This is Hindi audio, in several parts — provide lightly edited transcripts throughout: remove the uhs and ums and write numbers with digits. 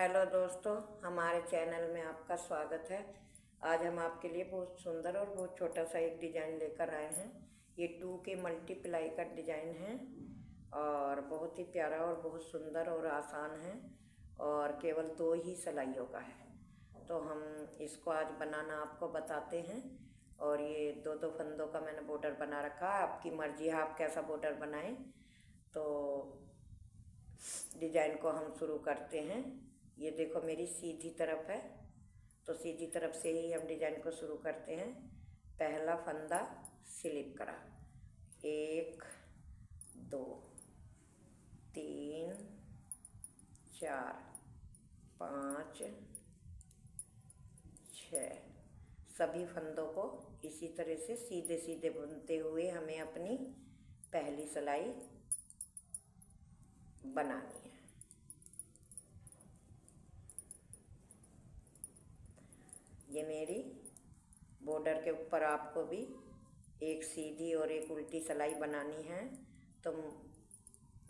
हेलो दोस्तों, हमारे चैनल में आपका स्वागत है। आज हम आपके लिए बहुत सुंदर और बहुत छोटा सा एक डिज़ाइन लेकर आए हैं। ये 2 के मल्टीप्लाई का डिज़ाइन है और बहुत ही प्यारा और बहुत सुंदर और आसान है और केवल 2 ही सिलाइयों का है। तो हम इसको आज बनाना आपको बताते हैं। और ये दो फंदों का मैंने बॉर्डर बना रखा है। आपकी मर्जी है आप कैसा बॉर्डर बनाएं। तो डिज़ाइन को हम शुरू करते हैं। ये देखो मेरी सीधी तरफ है, तो सीधी तरफ से ही हम डिज़ाइन को शुरू करते हैं। पहला फंदा स्लिप करा, 1 2 3 4 5 6। सभी फंदों को इसी तरह से सीधे सीधे बुनते हुए हमें अपनी पहली सिलाई बनानी है। ये मेरी बॉर्डर के ऊपर आपको भी एक सीधी और एक उल्टी सिलाई बनानी है, तो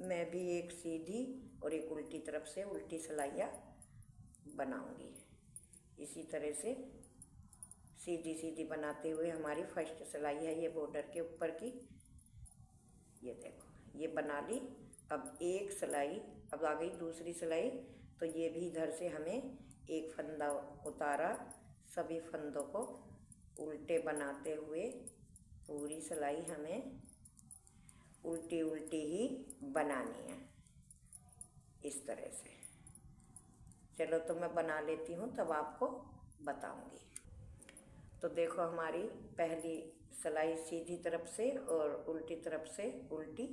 मैं भी एक सीधी और एक उल्टी तरफ से उल्टी सिलाइयाँ बनाऊंगी। इसी तरह से सीधी सीधी बनाते हुए हमारी फर्स्ट सिलाई है ये बॉर्डर के ऊपर की। ये देखो ये बना ली। अब एक सिलाई, अब आ गई दूसरी सिलाई, तो ये भी इधर से हमें एक फंदा उतारा, सभी फंदों को उल्टे बनाते हुए पूरी सिलाई हमें उल्टी उल्टी ही बनानी है, इस तरह से। चलो तो मैं बना लेती हूँ, तब आपको बताऊँगी। तो देखो हमारी पहली सिलाई सीधी तरफ से और उल्टी तरफ से उल्टी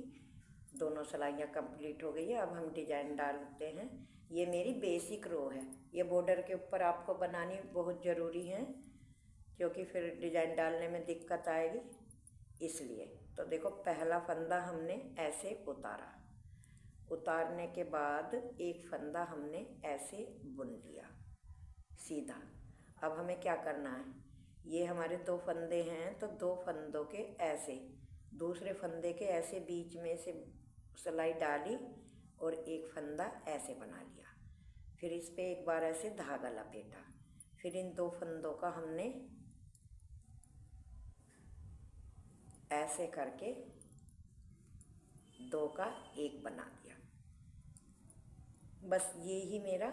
दोनों सिलाइयाँ कंप्लीट हो गई है। अब हम डिज़ाइन डालते हैं। ये मेरी बेसिक रो है। ये बॉर्डर के ऊपर आपको बनानी बहुत ज़रूरी है, क्योंकि फिर डिज़ाइन डालने में दिक्कत आएगी, इसलिए। तो देखो पहला फंदा हमने ऐसे उतारा, उतारने के बाद एक फंदा हमने ऐसे बुन लिया सीधा। अब हमें क्या करना है, ये हमारे 2 फंदे हैं, तो 2 फंदों के ऐसे दूसरे फंदे के ऐसे बीच में से सिलाई डाली और एक फंदा ऐसे बना लिया। फिर इस पे एक बार ऐसे धागा लपेटा, फिर इन 2 फंदों का हमने ऐसे करके 2 का 1 बना दिया। बस ये ही मेरा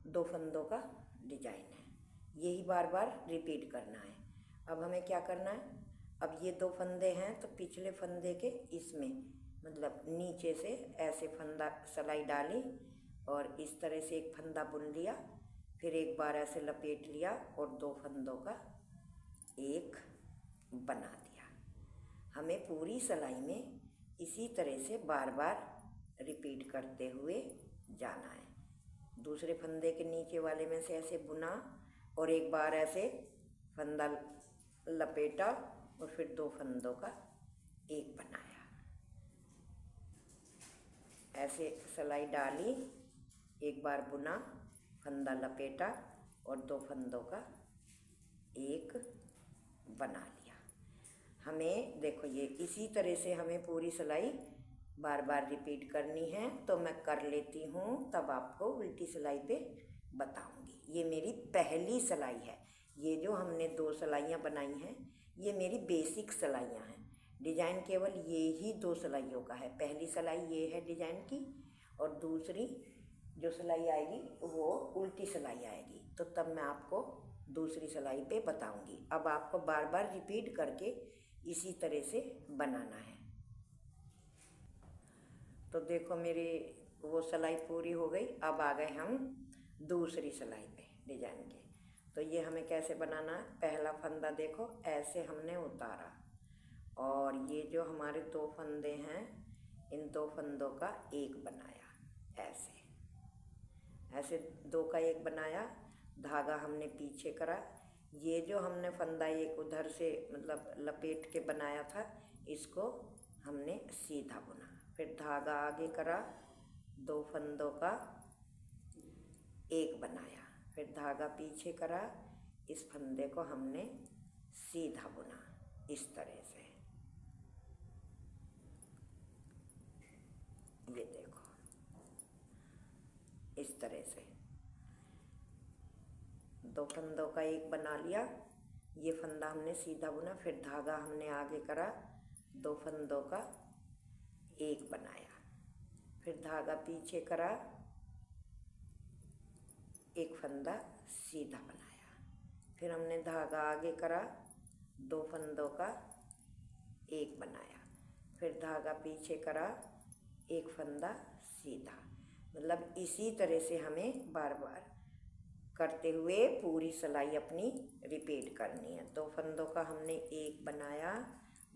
2 फंदों का डिजाइन है। यही बार बार रिपीट करना है। अब हमें क्या करना है, अब ये 2 फंदे हैं, तो पिछले फंदे के इसमें मतलब नीचे से ऐसे फंदा सिलाई डाली और इस तरह से एक फंदा बुन लिया, फिर एक बार ऐसे लपेट लिया और 2 फंदों का 1 बना दिया। हमें पूरी सिलाई में इसी तरह से बार बार रिपीट करते हुए जाना है। दूसरे फंदे के नीचे वाले में से ऐसे बुना और एक बार ऐसे फंदा लपेटा और फिर 2 फंदों का 1 बनाया। ऐसे सिलाई डाली, एक बार बुना, फंदा लपेटा और 2 फंदों का 1 बना लिया। हमें देखो ये इसी तरह से हमें पूरी सिलाई बार बार रिपीट करनी है। तो मैं कर लेती हूँ, तब आपको उल्टी सिलाई पे बताऊँगी। ये मेरी पहली सिलाई है। ये जो हमने 2 सिलाइयाँ बनाई हैं, ये मेरी बेसिक सिलाइयाँ हैं। डिज़ाइन केवल ये ही 2 सिलाइयों का है। पहली सिलाई ये है डिज़ाइन की, और दूसरी जो सिलाई आएगी वो उल्टी सिलाई आएगी। तो तब मैं आपको दूसरी सिलाई पे बताऊँगी। अब आपको बार बार रिपीट करके इसी तरह से बनाना है। तो देखो मेरी वो सिलाई पूरी हो गई। अब आ गए हम दूसरी सिलाई पे डिजाइन के। तो ये हमें कैसे बनाना है, पहला फंदा देखो ऐसे हमने उतारा और ये जो हमारे 2 फंदे हैं, इन 2 फंदों का 1 बनाया। ऐसे ऐसे 2 का 1 बनाया, धागा हमने पीछे करा। ये जो हमने फंदा एक उधर से मतलब लपेट के बनाया था, इसको हमने सीधा बुना, फिर धागा आगे करा, 2 फंदों का 1 बनाया, फिर धागा पीछे करा, इस फंदे को हमने सीधा बुना इस तरह से। ये देखो इस तरह से। 2 फंदों का एक बना लिया, ये फंदा हमने सीधा बुना, फिर धागा हमने आगे करा, 2 फंदों का एक बनाया, फिर धागा पीछे करा, एक फंदा सीधा बनाया, फिर हमने धागा आगे करा, 2 फंदों का एक बनाया, फिर धागा पीछे करा, एक फंदा सीधा। मतलब इसी तरह से हमें बार बार करते हुए पूरी सिलाई अपनी रिपीट करनी है। 2 फंदों का हमने एक बनाया,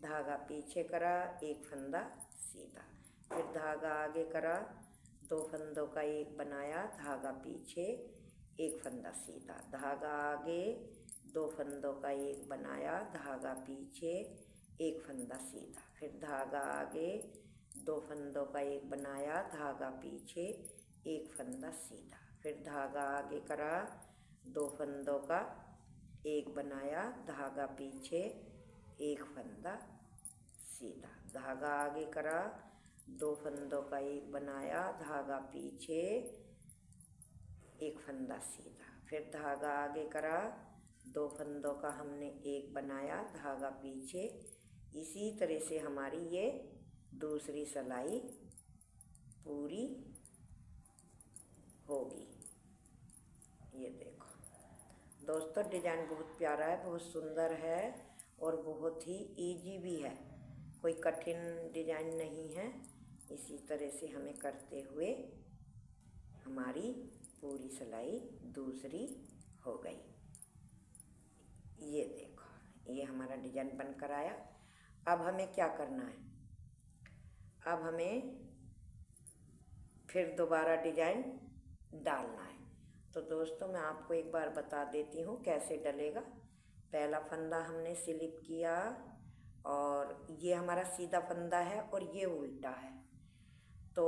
धागा पीछे करा, एक फंदा सीधा, फिर धागा आगे करा, 2 फंदों का एक बनाया, धागा पीछे, एक फंदा सीधा, धागा आगे, 2 फंदों का एक बनाया, धागा पीछे, एक फंदा सीधा, फिर धागा आगे, 2 फंदों का एक बनाया, धागा पीछे, एक फंदा सीधा, फिर धागा आगे करा, 2 फंदों का एक बनाया, धागा पीछे, एक फंदा सीधा, धागा आगे करा, 2 फंदों का एक बनाया, धागा पीछे, एक फंदा सीधा, फिर धागा आगे करा, 2 फंदों का हमने एक बनाया, धागा पीछे। इसी तरह से हमारी ये दूसरी सिलाई पूरी होगी। ये देखो दोस्तों, डिजाइन बहुत प्यारा है, बहुत सुंदर है और बहुत ही इजी भी है, कोई कठिन डिजाइन नहीं है। इसी तरह से हमें करते हुए हमारी पूरी सिलाई दूसरी हो गई। ये देखो, ये हमारा डिजाइन बनकर आया। अब हमें क्या करना है, अब हमें फिर दोबारा डिजाइन डालना है। तो दोस्तों मैं आपको एक बार बता देती हूँ कैसे डलेगा। पहला फंदा हमने स्लिप किया और ये हमारा सीधा फंदा है और ये उल्टा है, तो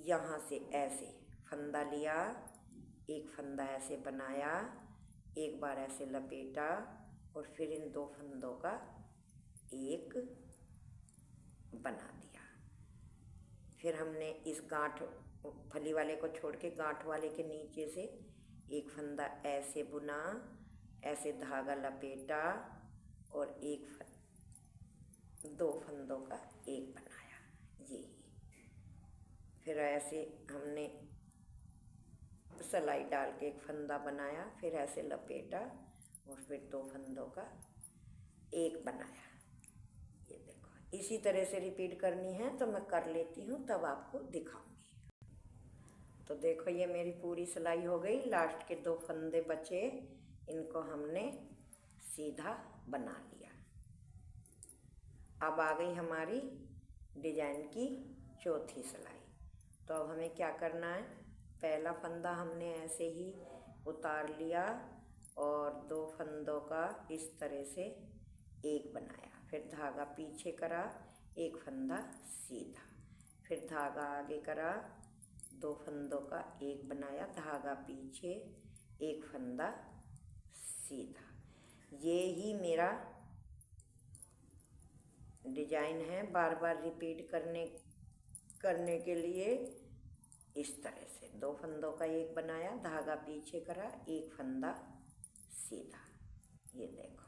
यहाँ से ऐसे फंदा लिया, एक फंदा ऐसे बनाया, एक बार ऐसे लपेटा और फिर इन 2 फंदों का एक बना दिया। फिर हमने इस गांठ फली वाले को छोड़ के गांठ वाले के नीचे से एक फंदा ऐसे बुना, ऐसे धागा लपेटा और 2 फंदों का एक बनाया, ये। फिर ऐसे हमने सिलाई डाल के एक फंदा बनाया, फिर ऐसे लपेटा और फिर 2 फंदों का एक बनाया। ये देखो, इसी तरह से रिपीट करनी है, तो मैं कर लेती हूँ तब आपको दिखाऊंगी। तो देखो, ये मेरी पूरी सिलाई हो गई। लास्ट के 2 फंदे बचे, इनको हमने सीधा बना लिया। अब आ गई हमारी डिजाइन की चौथी सिलाई। तो अब हमें क्या करना है, पहला फंदा हमने ऐसे ही उतार लिया और 2 फंदों का इस तरह से एक बनाया, फिर धागा पीछे करा, एक फंदा सीधा, फिर धागा आगे करा, 2 फंदों का एक बनाया, धागा पीछे, एक फंदा सीधा। ये ही मेरा डिजाइन है, बार बार रिपीट करने के लिए इस तरह से 2 फंदों का एक बनाया, धागा पीछे करा, एक फंदा सीधा। ये देखो,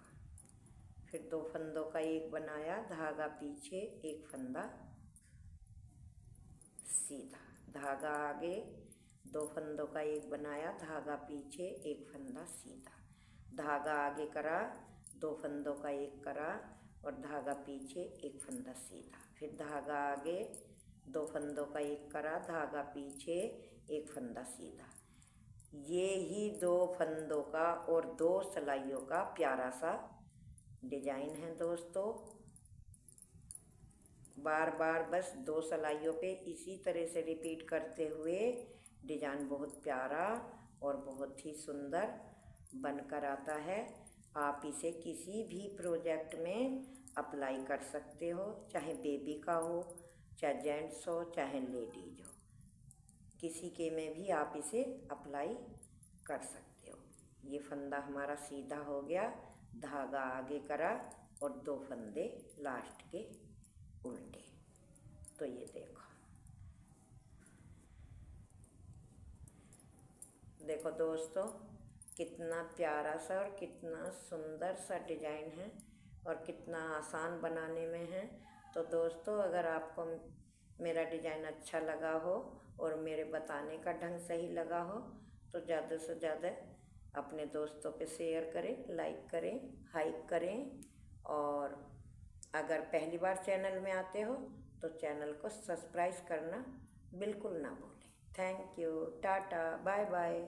फिर 2 फंदों का एक बनाया, धागा पीछे, एक फंदा सीधा, धागा आगे, 2 फंदों का एक बनाया, धागा पीछे, एक फंदा सीधा, धागा आगे करा, 2 फंदों का एक करा और धागा पीछे, एक फंदा सीधा, फिर धागा आगे, 2 फंदों का एक करा, धागा पीछे, एक फंदा सीधा। ये ही 2 फंदों का और 2 सिलाइयों का प्यारा सा डिजाइन है दोस्तों। बार बार बस 2 सिलाइयों पे इसी तरह से रिपीट करते हुए डिजाइन बहुत प्यारा और बहुत ही सुंदर बनकर आता है। आप इसे किसी भी प्रोजेक्ट में अप्लाई कर सकते हो, चाहे बेबी का हो, चाहे जेंट्स हो, चाहे लेडीज हो, किसी के में भी आप इसे अप्लाई कर सकते हो। ये फंदा हमारा सीधा हो गया, धागा आगे करा और 2 फंदे लास्ट के उल्टे। तो ये देखो दोस्तों, कितना प्यारा सा और कितना सुंदर सा डिजाइन है और कितना आसान बनाने में है। तो दोस्तों, अगर आपको मेरा डिजाइन अच्छा लगा हो और मेरे बताने का ढंग सही लगा हो तो ज़्यादा से ज़्यादा अपने दोस्तों पे शेयर करें, लाइक करें, हाइप करें। और अगर पहली बार चैनल में आते हो तो चैनल को सब्सक्राइब करना बिल्कुल ना भूलें। थैंक यू, टाटा, बाय बाय।